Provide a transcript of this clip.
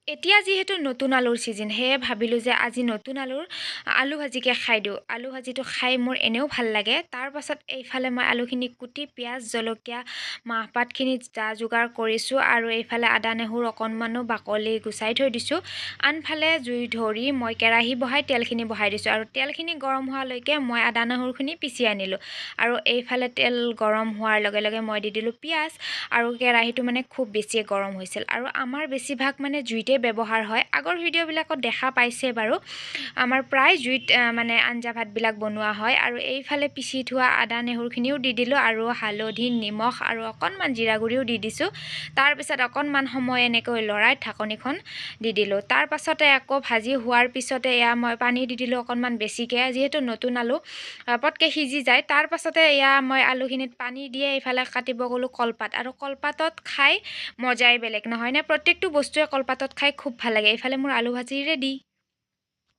এতিয়া যিহেতু নতুন আলুৰ ছিজন, সেয়ে ভাবিলোঁ যে আজি নতুন আলু ভাজিকে খাই দিওঁ। আলু ভাজিটো খাই মোৰ এনেও ভাল লাগে। তাৰ পাছত এইফালে মই আলুখিনি কুটি পিঁয়াজ, জলকীয়া, মাহপাতখিনি যা যোগাৰ কৰিছোঁ আৰু এইফালে আদা নহৰু অকণমানো বাকলি গুচাই থৈ দিছোঁ। আনফালে জুই ধৰি মই কেৰাহী বহাই তেলখিনি বহাই দিছোঁ আৰু তেলখিনি গৰম হোৱালৈকে মই আদা নহৰুখিনি পিচি আনিলোঁ। আৰু এইফালে তেল গৰম হোৱাৰ লগে লগে মই দি দিলোঁ পিঁয়াজ আৰু কেৰাহীটো মানে খুব বেছিয়ে গৰম হৈছিল আৰু আমাৰ বেছিভাগ মানে জুইতে ব্যৱহাৰ হয়। আগৰ ভিডিঅ'বিলাকত দেখা পাইছে বাৰু, আমাৰ প্ৰায় জুইত মানে আঞ্জা ভাতবিলাক বনোৱা হয়। আৰু এইফালে পিচি থোৱা আদা নহৰুখিনিও দি দিলোঁ আৰু হালধি, নিমখ আৰু অকণমান জিৰা গুড়িও দি দিছোঁ। তাৰপিছত অকণমান সময় এনেকৈ লৰাই ঢাকনিখন দি দিলোঁ। তাৰ পাছতে আকৌ ভাজি হোৱাৰ পিছতে এয়া মই পানী দি দিলোঁ অকণমান বেছিকৈ, যিহেতু নতুন আলু পটকৈ সিজি যায়। তাৰ পাছতে এয়া মই আলুখিনিত পানী দিয়ে এইফালে কাটিব গ'লোঁ কলপাত, আৰু কলপাতত খাই মজাই বেলেগ নহয়নে? প্ৰত্যেকটো বস্তুৱে কলপাতত খাই খুব ভাল লাগে। এইফালে মোৰ আলু ভাজি ৰেডি।